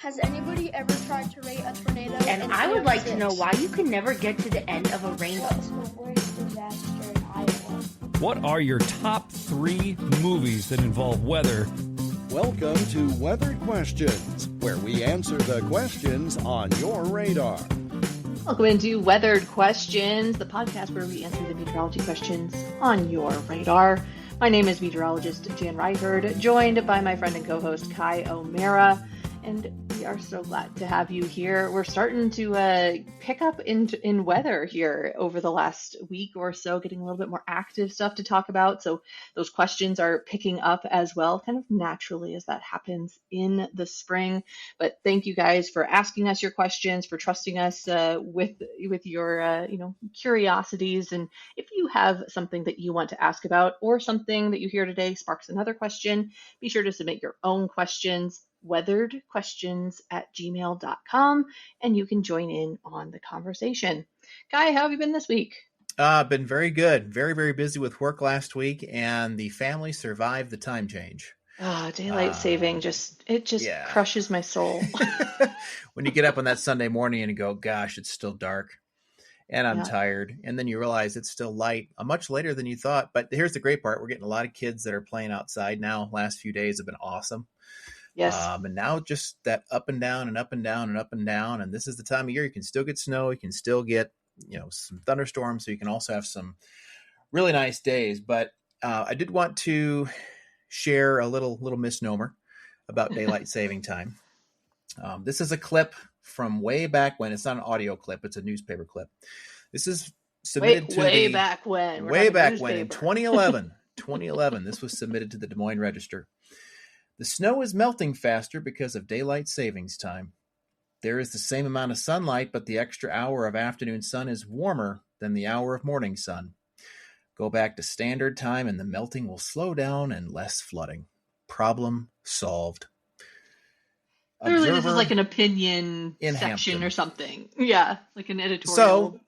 Has anybody ever tried to rate a tornado? And I would like to know why you can never get to the end of a rainbow. What's the worst disaster in Iowa? What are your top 3 movies that involve weather? Welcome to Weathered Questions, where we answer the questions on your radar. Welcome into Weathered Questions, the podcast where we answer the meteorology questions on your radar. My name is meteorologist Jan Kaj, joined by my friend and co-host Kai O'Mara, and we are so glad to have you here. We're starting to pick up in weather here over the last week or so, getting a little bit more active stuff to talk about. So those questions are picking up as well, kind of naturally as that happens in the spring. But thank you guys for asking us your questions, for trusting us with your curiosities. And if you have something that you want to ask about or something that you hear today sparks another question, be sure to submit your own questions. weatheredquestions@gmail.com, and you can join in on the conversation. Kai, how have you been this week? Been very good. Very, very busy with work last week, and the family survived the time change. Daylight saving just crushes my soul. When you get up on that Sunday morning and you go, gosh, it's still dark and I'm tired. And then you realize it's still light much later than you thought. But here's the great part. We're getting a lot of kids that are playing outside now. Last few days have been awesome. Yes. And now just that up and down and up and down and up and down. And this is the time of year you can still get snow. You can still get, some thunderstorms. So you can also have some really nice days. But I did want to share a little misnomer about daylight saving time. This is a clip from way back when. It's not an audio clip. It's a newspaper clip. This is submitted way back when in 2011. 2011. This was submitted to the Des Moines Register. The snow is melting faster because of daylight savings time. There is the same amount of sunlight, but the extra hour of afternoon sun is warmer than the hour of morning sun. Go back to standard time and the melting will slow down and less flooding. Problem solved. Clearly this is like an opinion section Hampton. Or something. Yeah, like an editorial. So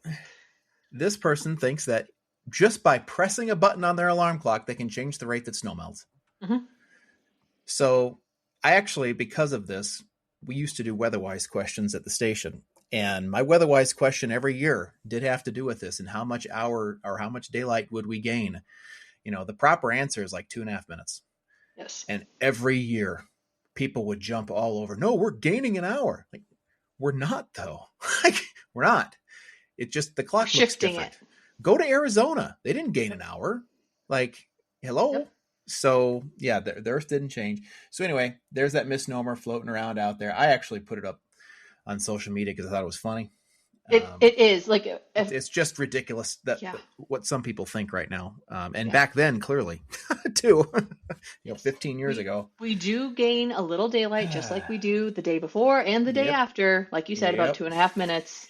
this person thinks that just by pressing a button on their alarm clock, they can change the rate that snow melts. Mm-hmm. So I actually, because of this, we used to do weather-wise questions at the station. And my weather-wise question every year did have to do with this and how much hour or how much daylight would we gain? The proper answer is like 2.5 minutes. Yes. And every year people would jump all over. No, we're gaining an hour. Like, we're not though. We're not. It's just the clock looks different. Go to Arizona. They didn't gain an hour. Hello. Yep. So yeah, the Earth didn't change. So anyway, there's that misnomer floating around out there. I actually put it up on social media because I thought it was funny. It is like it's just ridiculous what some people think right now. Back then, clearly, too. 15 years ago, we do gain a little daylight, just like we do the day before and the day after. Like you said, about 2.5 minutes,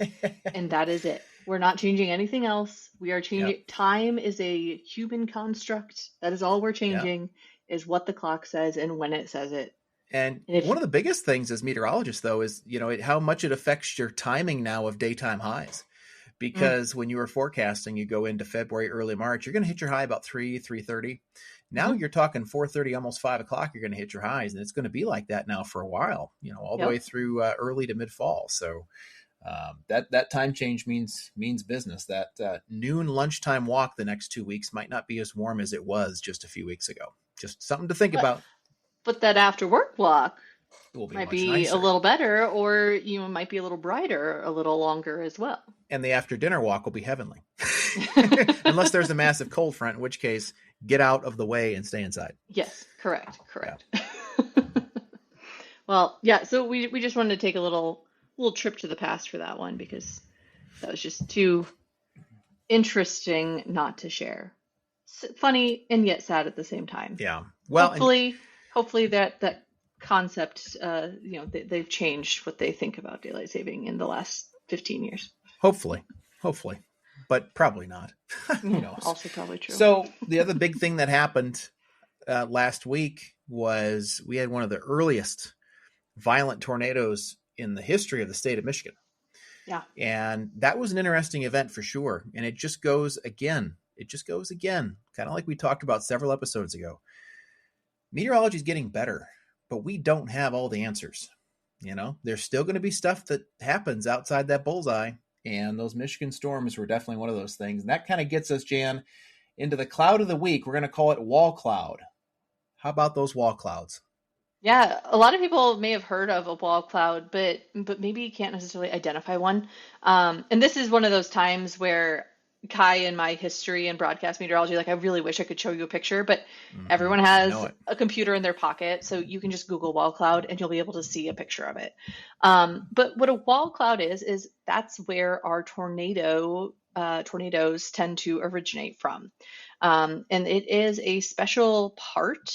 and that is it. We're not changing anything else. We are changing. Yep. Time is a human construct. That is all we're changing is what the clock says and when it says it. And one of the biggest things as meteorologists, though, is, how much it affects your timing now of daytime highs. Because when you were forecasting, you go into February, early March, you're going to hit your high about 3:30. Now you're talking 4:30, almost 5 o'clock, you're going to hit your highs. And it's going to be like that now for a while, all the way through early to mid fall. So that time change means business. That noon lunchtime walk the next 2 weeks might not be as warm as it was just a few weeks ago. Just something to think about. But that after work walk might be nicer. A little better, or might be a little brighter, a little longer as well. And the after dinner walk will be heavenly, unless there's a massive cold front, in which case get out of the way and stay inside. Yes, correct. Yeah. Well, yeah. So we just wanted to take a little trip to the past for that one because that was just too interesting not to share. Funny and yet sad at the same time. Yeah. Well, hopefully that concept, they've changed what they think about daylight saving in the last 15 years. Hopefully, but probably not. Who knows? Also probably true. So the other big thing that happened last week was we had one of the earliest violent tornadoes in the history of the state of Michigan. Yeah. And that was an interesting event for sure. And it just goes again. Kind of like we talked about several episodes ago. Meteorology is getting better, but we don't have all the answers. There's still going to be stuff that happens outside that bullseye. And those Michigan storms were definitely one of those things. And that kind of gets us, Jan, into the cloud of the week. We're going to call it wall cloud. How about those wall clouds? Yeah, a lot of people may have heard of a wall cloud, but maybe can't necessarily identify one. And this is one of those times where Kai and my history and broadcast meteorology, like I really wish I could show you a picture, but everyone I know has it. a computer in their pocket, so you can just Google wall cloud and you'll be able to see a picture of it. But what a wall cloud is that's where our tornadoes tend to originate from. And it is a special part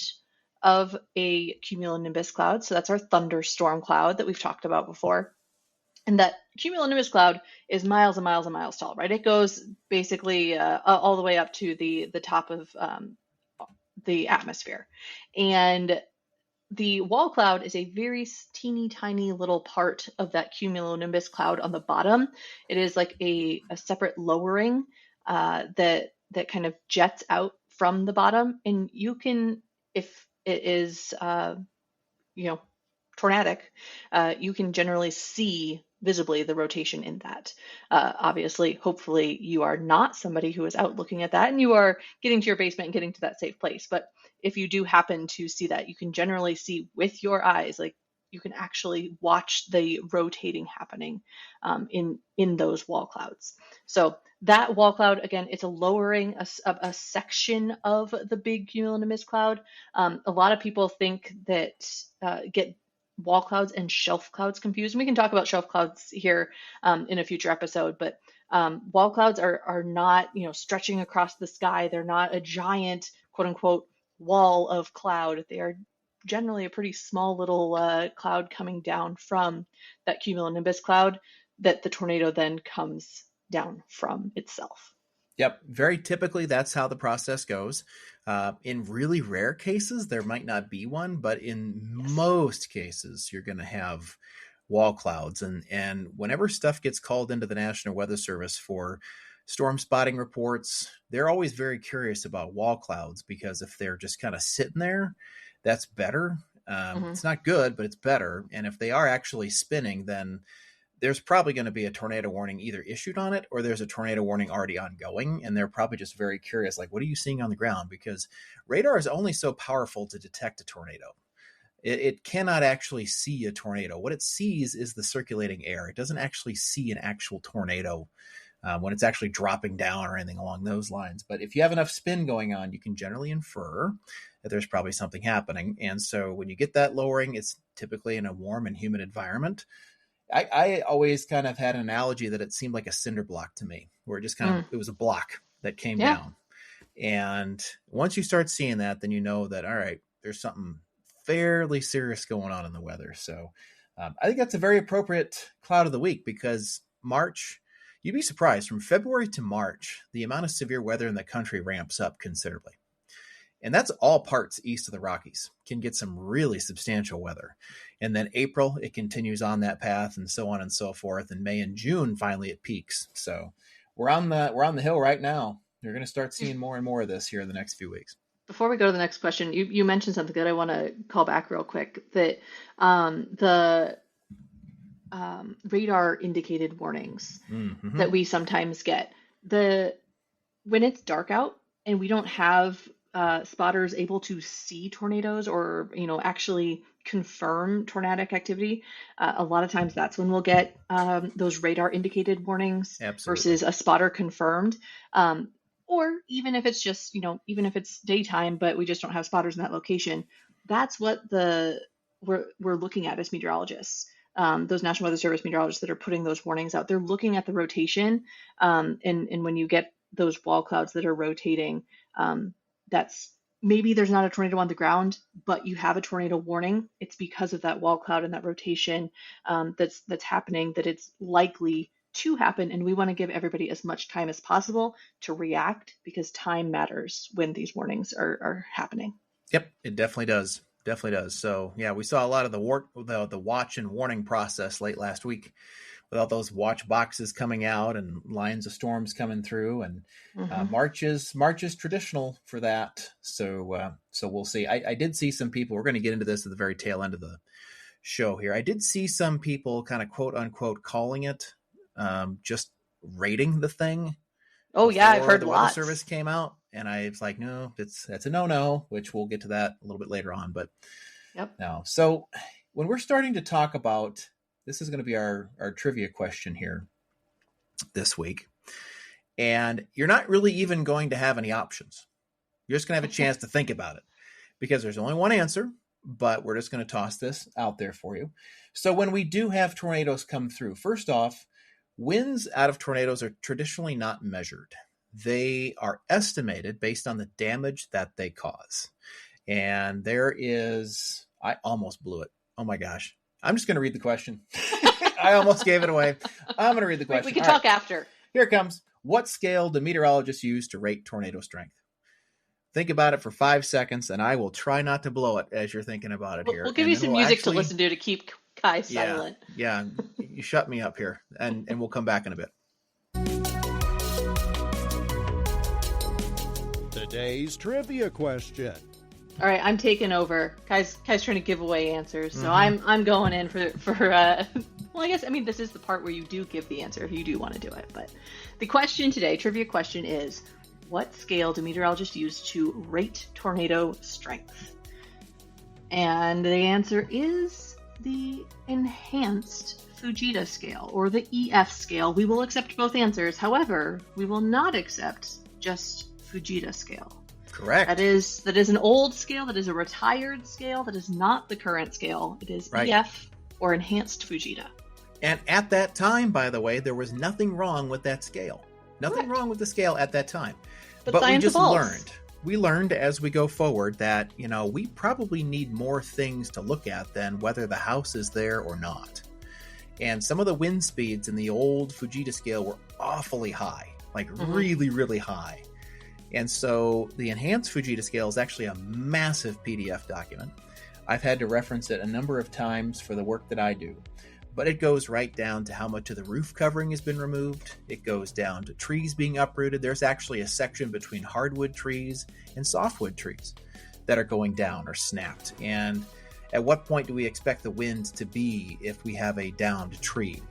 of a cumulonimbus cloud. So that's our thunderstorm cloud that we've talked about before. And that cumulonimbus cloud is miles and miles and miles tall, right? It goes basically all the way up to the top of the atmosphere. And the wall cloud is a very teeny tiny little part of that cumulonimbus cloud on the bottom. It is like a separate lowering that kind of jets out from the bottom. And you can, if it is, tornadic, you can generally see visibly the rotation in that. Obviously, hopefully you are not somebody who is out looking at that and you are getting to your basement and getting to that safe place. But if you do happen to see that, you can generally see with your eyes, like you can actually watch the rotating happening in those wall clouds. So that wall cloud, again, it's a lowering a section of the big cumulonimbus cloud. A lot of people think that get wall clouds and shelf clouds confused. And we can talk about shelf clouds here in a future episode, but wall clouds are not, stretching across the sky. They're not a giant, quote unquote, wall of cloud. They are generally a pretty small little cloud coming down from that cumulonimbus cloud that the tornado then comes down from itself. Yep. Very typically, that's how the process goes. In really rare cases, there might not be one, but in most cases, you're going to have wall clouds. And whenever stuff gets called into the National Weather Service for storm spotting reports, they're always very curious about wall clouds, because if they're just kind of sitting there, that's better. It's not good, but it's better. And if they are actually spinning, then there's probably going to be a tornado warning either issued on it, or there's a tornado warning already ongoing. And they're probably just very curious, like, what are you seeing on the ground? Because radar is only so powerful to detect a tornado. It cannot actually see a tornado. What it sees is the circulating air. It doesn't actually see an actual tornado when it's actually dropping down or anything along those lines. But if you have enough spin going on, you can generally infer that there's probably something happening. And so when you get that lowering, it's typically in a warm and humid environment. I always kind of had an analogy that it seemed like a cinder block to me, where it just kind of, it was a block that came down. And once you start seeing that, then you know that, all right, there's something fairly serious going on in the weather. So I think that's a very appropriate cloud of the week, because March, you'd be surprised, from February to March, the amount of severe weather in the country ramps up considerably. And that's all parts east of the Rockies can get some really substantial weather. And then April, it continues on that path, and so on and so forth. And May and June, finally it peaks. So we're on the hill right now. You're going to start seeing more and more of this here in the next few weeks. Before we go to the next question, you mentioned something that I want to call back real quick, that the radar indicated warnings that we sometimes get, when it's dark out and we don't have spotters able to see tornadoes or actually confirm tornadic activity, a lot of times that's when we'll get those radar indicated warnings. Absolutely. Versus a spotter confirmed, or even if it's just even if it's daytime but we just don't have spotters in that location. That's what we're looking at as meteorologists. Those National Weather Service meteorologists that are putting those warnings out, they're looking at the rotation, and when you get those wall clouds that are rotating, that's maybe there's not a tornado on the ground, but you have a tornado warning. It's because of that wall cloud and that rotation that's happening, that it's likely to happen. And we want to give everybody as much time as possible to react, because time matters when these warnings are happening. Yep, it definitely does. Definitely does. So yeah, we saw a lot of the watch and warning process late last week, with all those watch boxes coming out and lines of storms coming through. And March is traditional for that. So we'll see. I did see some people, we're going to get into this at the very tail end of the show here. I did see some people kind of quote unquote calling it, just rating the thing. Oh yeah, I've heard the lots. Weather Service came out, and I was like, no, that's a no, which we'll get to that a little bit later on. But no. So when we're starting to talk about, this is going to be our trivia question here this week, and you're not really even going to have any options. You're just going to have a chance to think about it because there's only one answer, but we're just going to toss this out there for you. So when we do have tornadoes come through, first off, winds out of tornadoes are traditionally not measured. They are estimated based on the damage that they cause. And there is, I almost blew it. Oh my gosh. I'm just going to read the question. I almost gave it away. I'm going to read the question. We can talk after. Here it comes. What scale do meteorologists use to rate tornado strength? Think about it for 5 seconds, and I will try not to blow it as you're thinking about it here. We'll give you some music to listen to keep Kai silent. Yeah, you shut me up here, and we'll come back in a bit. Today's trivia question. All right, I'm taking over. Kai's trying to give away answers, so I'm going in for well, I guess, this is the part where you do give the answer if you do want to do it. But the question today, trivia question, is what scale do meteorologists use to rate tornado strength? And the answer is the enhanced Fujita scale, or the EF scale. We will accept both answers. However, we will not accept just Fujita scale. Correct. That is an old scale. That is a retired scale. That is not the current scale. It is EF, or enhanced Fujita. And at that time, by the way, there was nothing wrong with that scale. Nothing wrong with the scale at that time. But we just learned. We learned as we go forward that, we probably need more things to look at than whether the house is there or not. And some of the wind speeds in the old Fujita scale were awfully high, like really, really high. And so the enhanced Fujita scale is actually a massive PDF document. I've had to reference it a number of times for the work that I do. But it goes right down to how much of the roof covering has been removed. It goes down to trees being uprooted. There's actually a section between hardwood trees and softwood trees that are going down or snapped. And at what point do we expect the wind to be if we have a downed tree?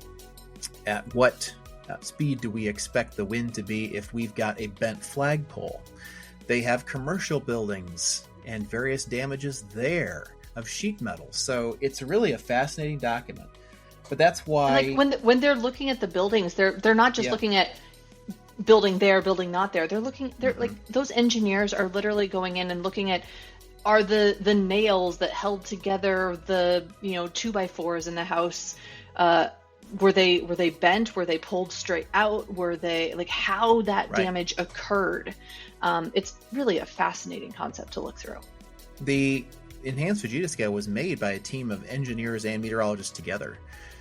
At what speed do we expect the wind to be if we've got a bent flagpole? They have commercial buildings and various damages there of sheet metal. So it's really a fascinating document. But that's why, when they're looking at the buildings, they're not just looking at building there, building not there. They're like, those engineers are literally going in and looking at, are the nails that held together the 2x4s in the house, were they bent? Were they pulled straight out? Were they, like, how that damage occurred? It's really a fascinating concept to look through. The enhanced Fujita scale was made by a team of engineers and meteorologists together.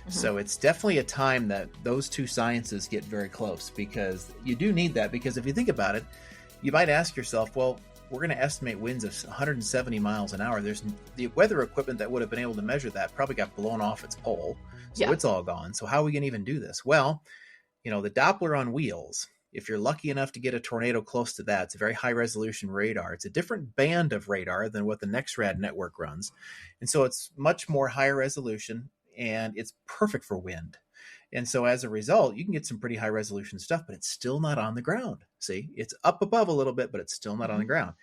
So it's definitely a time that those two sciences get very close, because you do need that. Because if you think about it, you might ask yourself, well, we're going to estimate winds of 170 miles an hour. There's the weather equipment that would have been able to measure that probably got blown off its pole. So it's all gone. So how are we going to even do this? Well, the Doppler on wheels, if you're lucky enough to get a tornado close to that, it's a very high resolution radar. It's a different band of radar than what the NexRad network runs. And so it's much more higher resolution, and it's perfect for wind. And so as a result, you can get some pretty high resolution stuff, but it's still not on the ground. See, it's up above a little bit, but it's still not on the ground.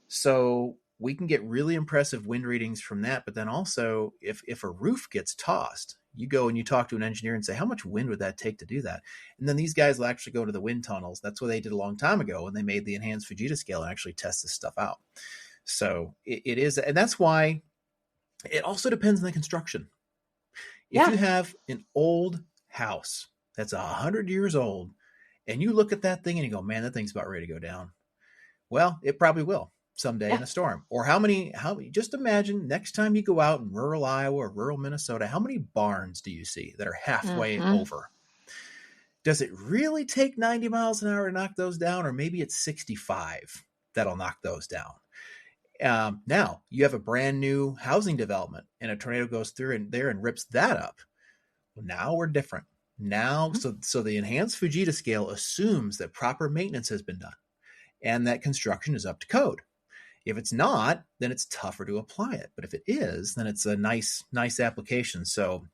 So we can get really impressive wind readings from that. But then also, if a roof gets tossed, you go and you talk to an engineer and say, how much wind would that take to do that? And then these guys will actually go to the wind tunnels. That's what they did a long time ago when they made the enhanced Fujita scale and actually test this stuff out. So it is, and that's why it also depends on the construction. If you have an old house that's 100 years old and you look at that thing and you go, man, that thing's about ready to go down. Well, it probably will someday in a storm. Or how many, just imagine next time you go out in rural Iowa or rural Minnesota, how many barns do you see that are halfway over? Does it really take 90 miles an hour to knock those down? Or maybe it's 65 that'll knock those down. Now you have a brand new housing development and a tornado goes through and there and rips that up. Well, now we're different. Now, so the enhanced Fujita scale assumes that proper maintenance has been done and that construction is up to code. If it's not, then it's tougher to apply it. But if it is, then it's a nice application. So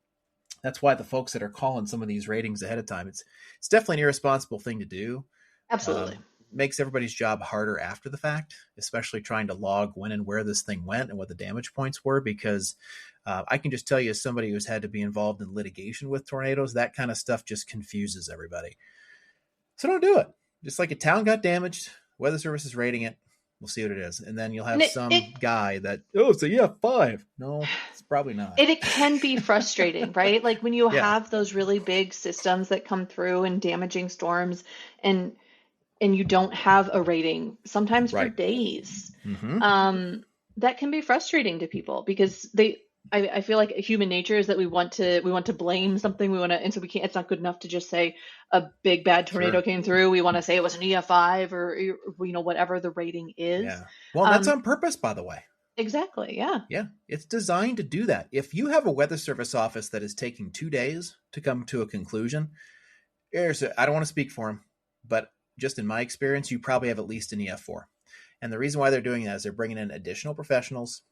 that's why the folks that are calling some of these ratings ahead of time, it's definitely an irresponsible thing to do. Absolutely. Makes everybody's job harder after the fact, especially trying to log when and where this thing went and what the damage points were, because I can just tell you, as somebody who's had to be involved in litigation with tornadoes, that kind of stuff just confuses everybody. So don't do it. Just like a town got damaged, Weather Service is rating it. We'll see what it is. And then you'll have guy that, it's a EF5. No, it's probably not. It can be frustrating, right? Like when you have those really big systems that come through and damaging storms, and you don't have a rating, sometimes for days. That can be frustrating to people, because I feel like human nature is that we want to blame something. And so we can't, it's not good enough to just say a big bad tornado came through. We want to say it was an EF5 or whatever the rating is. Yeah. Well, that's on purpose, by the way. Exactly. Yeah. Yeah. It's designed to do that. If you have a Weather Service office that is taking 2 days to come to a conclusion, I don't want to speak for them, but just in my experience, you probably have at least an EF4. And the reason why they're doing that is they're bringing in additional professionals.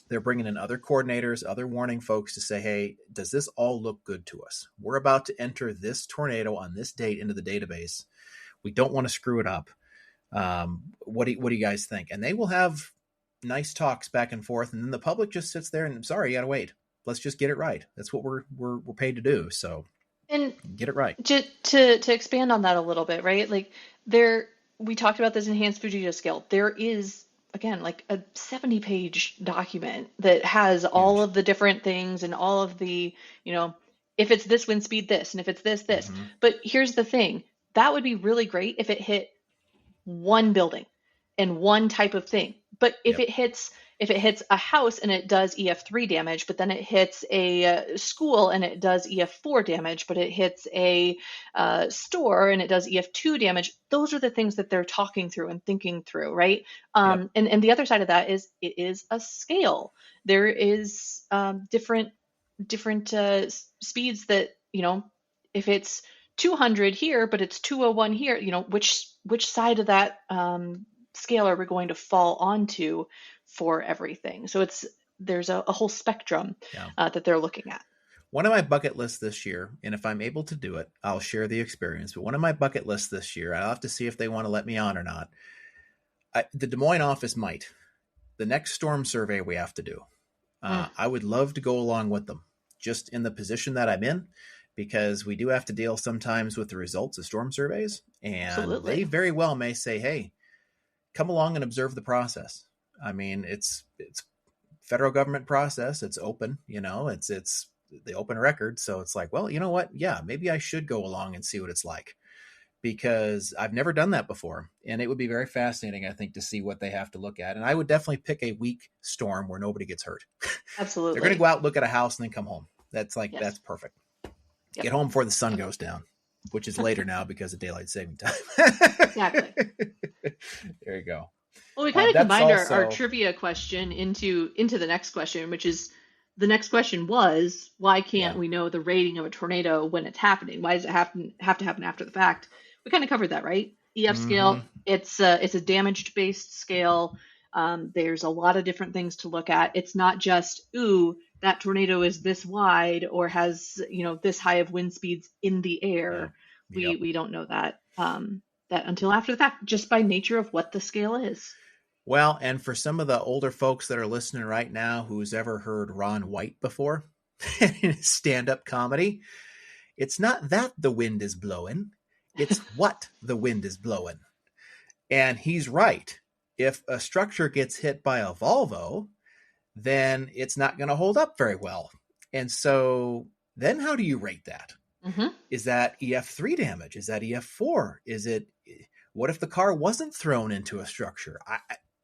They're bringing in other coordinators, other warning folks to say, hey, does this all look good to us? We're about to enter this tornado on this date into the database. We don't want to screw it up. What do you guys think? And they will have nice talks back and forth. And then the public just sits there and, I'm sorry, you got to wait. Let's just get it right. That's what we're paid to do. So and get it right. To expand on that a little bit, right? Like we talked about this enhanced Fujita scale. There is, again, like a 70-page document that has all of the different things and all of the, if it's this wind speed, this, and if it's this. But here's the thing, that would be really great if it hit one building and one type of thing. But if it hits a house and it does EF3 damage, but then it hits a school and it does EF4 damage, but it hits a store and it does EF2 damage, those are the things that they're talking through and thinking through, right? And the other side of that is it is a scale. There is different speeds that, if it's 200 here, but it's 201 here, which side of that scale are we going to fall onto for everything? So there's a whole spectrum that they're looking at. One of my bucket lists this year, and if I'm able to do it, I'll share the experience, but one of my bucket lists this year, I'll have to see if they want to let me on or not. The Des Moines office might. The next storm survey we have to do. I would love to go along with them, just in the position that I'm in, because we do have to deal sometimes with the results of storm surveys. And they very well may say, hey, come along and observe the process. I mean, it's federal government process. It's open, it's the open record. So it's like, well, you know what? Yeah, maybe I should go along and see what it's like, because I've never done that before. And it would be very fascinating, I think, to see what they have to look at. And I would definitely pick a weak storm where nobody gets hurt. Absolutely. They're going to go out, look at a house, and then come home. That's that's perfect. Yep. Get home before the sun goes down, which is later now because of daylight saving time. Exactly. There you go. Well, we kind of combined our trivia question into the next question, which is, the next question was, why can't we know the rating of a tornado when it's happening? Why does it have to happen after the fact? We kind of covered that, right? EF scale, it's a damage-based scale. There's a lot of different things to look at. It's not just, that tornado is this wide or has, this high of wind speeds in the air. Yeah. We don't know that until after the fact, just by nature of what the scale is. Well, and for some of the older folks that are listening right now, who's ever heard Ron White before in stand-up comedy, it's not that the wind is blowing, it's what the wind is blowing. And he's right. If a structure gets hit by a Volvo, then it's not going to hold up very well. And so then how do you rate that? Is that EF3 damage? Is that EF4? What if the car wasn't thrown into a structure?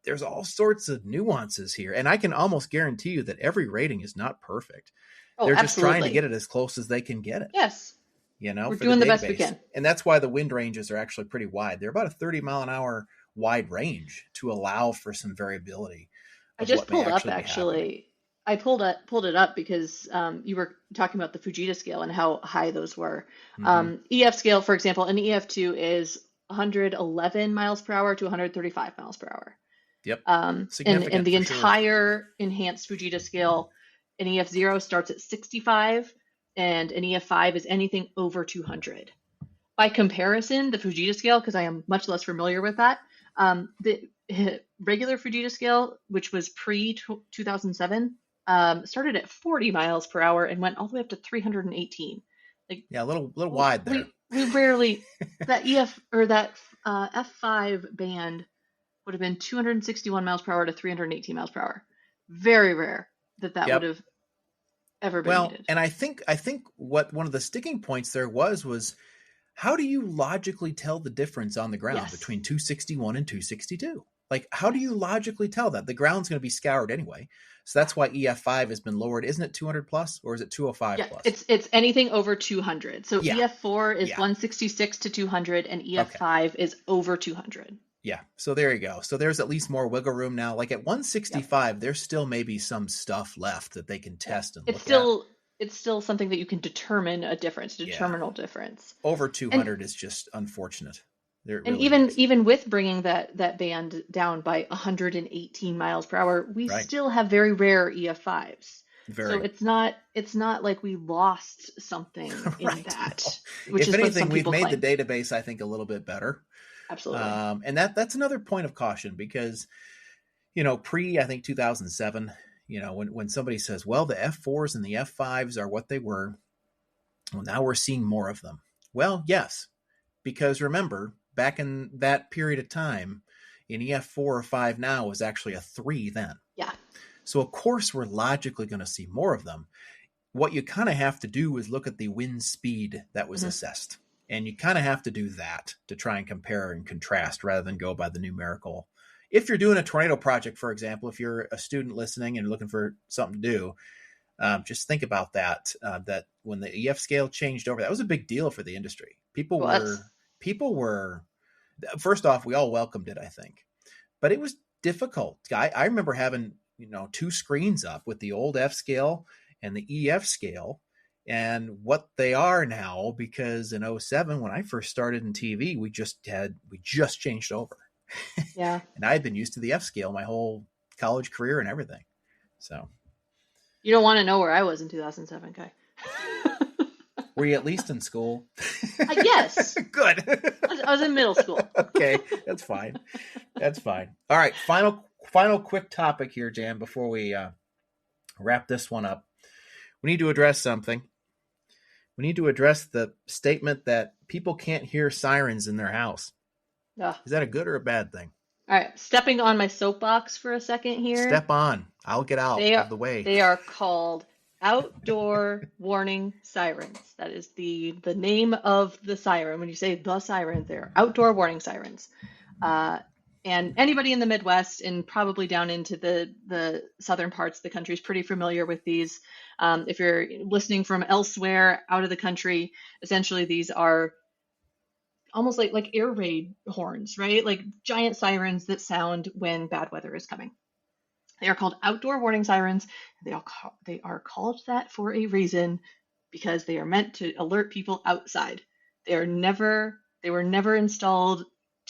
There's all sorts of nuances here. And I can almost guarantee you that every rating is not perfect. They're just trying to get it as close as they can get it. Yes. We're doing the best we can. And that's why the wind ranges are actually pretty wide. They're about a 30 mile an hour wide range to allow for some variability. I just pulled up, actually. I pulled it up because you were talking about the Fujita scale and how high those were. EF scale, for example, an EF2 is 111 miles per hour to 135 miles per hour. Yep. And Significant the for sure. entire enhanced Fujita scale, an EF0 starts at 65, and an EF5 is anything over 200. By comparison, the Fujita scale, because I am much less familiar with that, the regular Fujita scale, which was pre-2007, started at 40 miles per hour and went all the way up to 318. Like, Yeah, a little wide there. We rarely, that that F5 band would have been 261 miles per hour to 318 miles per hour. Very rare that Yep. would have ever been needed. And I think what one of the sticking points there was how do you logically tell the difference on the ground between 261 and 262? Like, how do you logically tell that? The ground's going to be scoured anyway. So that's why EF5 has been lowered. Isn't it 200 plus or is it 205 plus? It's anything over 200. So EF4 is 166 to 200 and EF5 is over 200. Yeah. So there you go. So there's at least more wiggle room now. Like at 165, there's still maybe some stuff left that they can test and look at. It's still something that you can determine a difference, determinal difference. Over 200 is just unfortunate. And even with bringing that band down by 118 miles per hour, we still have very rare EF5s. So it's not like we lost something in that. Which if is anything, we've made claim. the database, I think, a little bit better. Absolutely. And that's another point of caution because, I think 2007, when somebody says, well, the F4s and the F5s are what they were, well, now we're seeing more of them. Well, yes, because remember, back in that period of time, an EF4 or 5 now was actually a 3 then. Yeah. So, of course, we're logically going to see more of them. What you kind of have to do is look at the wind speed that was assessed. And you kind of have to do that to try and compare and contrast rather than go by the numerical. If you're doing a tornado project, for example, if you're a student listening and looking for something to do, just think about that, that when the EF scale changed over, that was a big deal for the industry. People were, first off, we all welcomed it, I think, but it was difficult. I remember having, 2 screens up with the old F scale and the EF scale and what they are now, because in 2007, when I first started in TV, we just changed over. Yeah. And I had been used to the F scale my whole college career and everything. So you don't want to know where I was in 2007, Kai. Were you at least in school? Yes. Good. I was in middle school. Okay. That's fine. All right. Final quick topic here, Jan, before we wrap this one up. We need to address something. We need to address the statement that people can't hear sirens in their house. Ugh. Is that a good or a bad thing? All right. Stepping on my soapbox for a second here. Step on. I'll get out of the way. They are called outdoor warning sirens. That is the name of the siren. When you say the siren, they're outdoor warning sirens. And anybody in the Midwest and probably down into the southern parts of the country is pretty familiar with these. If you're listening from elsewhere out of the country, essentially these are almost like air raid horns, right? Like giant sirens that sound when bad weather is coming. They are called outdoor warning sirens. They are called that for a reason, because they are meant to alert people outside. They were never installed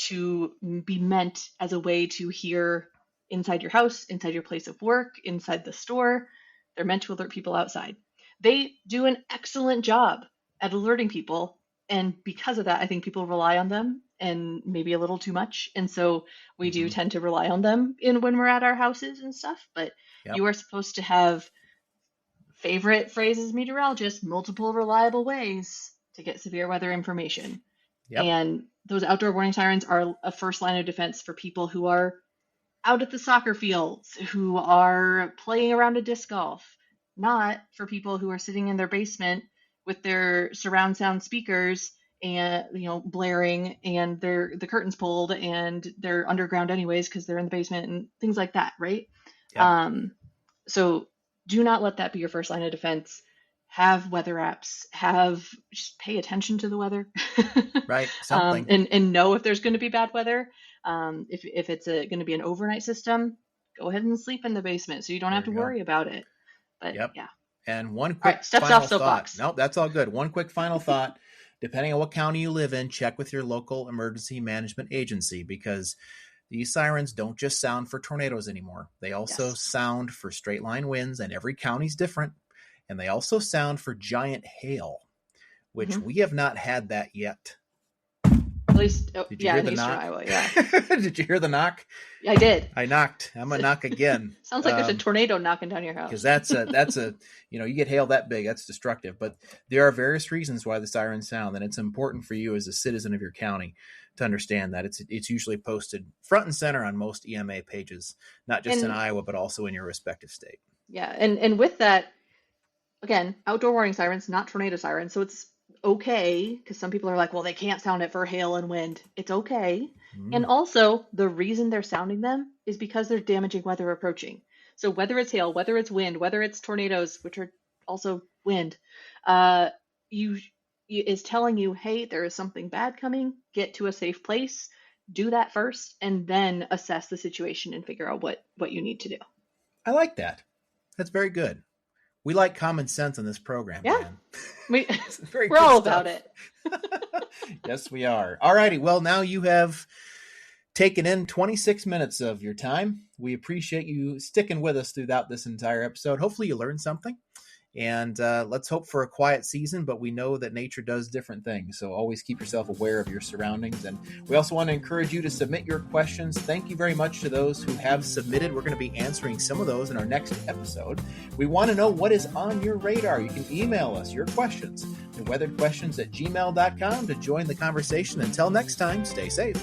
to be meant as a way to hear inside your house, inside your place of work, inside the store. They're meant to alert people outside. They do an excellent job at alerting people. And because of that, I think people rely on them, and maybe a little too much. And so we do tend to rely on them when we're at our houses and stuff. But you are supposed to have, favorite phrases, meteorologists, multiple reliable ways to get severe weather information. Yep. And those outdoor warning sirens are a first line of defense for people who are out at the soccer fields, who are playing around a disc golf, not for people who are sitting in their basement with their surround sound speakers and blaring, and the curtains pulled, and they're underground anyways because they're in the basement and things like that, right? Yep. So do not let that be your first line of defense. Have weather apps. Just pay attention to the weather, right? Something, and know if there's going to be bad weather. If it's going to be an overnight system, go ahead and sleep in the basement so you don't have to worry about it. But yeah. And one quick final thought. Nope, that's all good. One quick final thought. Depending on what county you live in, check with your local emergency management agency, because these sirens don't just sound for tornadoes anymore. They also sound for straight line winds, and every county's different. And they also sound for giant hail, which we have not had that yet. At least, Did you hear the knock? Iowa, yeah. Did you hear the knock? I did. I knocked. I'm gonna knock again. Sounds like there's a tornado knocking down your house. Because that's a you get hail that big, that's destructive. But there are various reasons why the sirens sound, and it's important for you as a citizen of your county to understand that it's usually posted front and center on most EMA pages, not just in Iowa, but also in your respective state. Yeah, and with that, again, outdoor warning sirens, not tornado sirens, so it's okay, because some people are like, well, they can't sound it for hail and wind. It's okay. And also, the reason they're sounding them is because there's damaging weather approaching. So whether it's hail, whether it's wind, whether it's tornadoes, which are also wind, is telling you, hey, there is something bad coming, get to a safe place, do that first, and then assess the situation and figure out what you need to do. I like that. That's very good. We like common sense in this program. Yeah. Man. We're all about it. Yes, we are. All righty. Well, now you have taken in 26 minutes of your time. We appreciate you sticking with us throughout this entire episode. Hopefully you learned something. And let's hope for a quiet season, but we know that nature does different things. So always keep yourself aware of your surroundings. And we also want to encourage you to submit your questions. Thank you very much to those who have submitted. We're going to be answering some of those in our next episode. We want to know what is on your radar. You can email us your questions to weatheredquestions@gmail.com to join the conversation. Until next time, stay safe.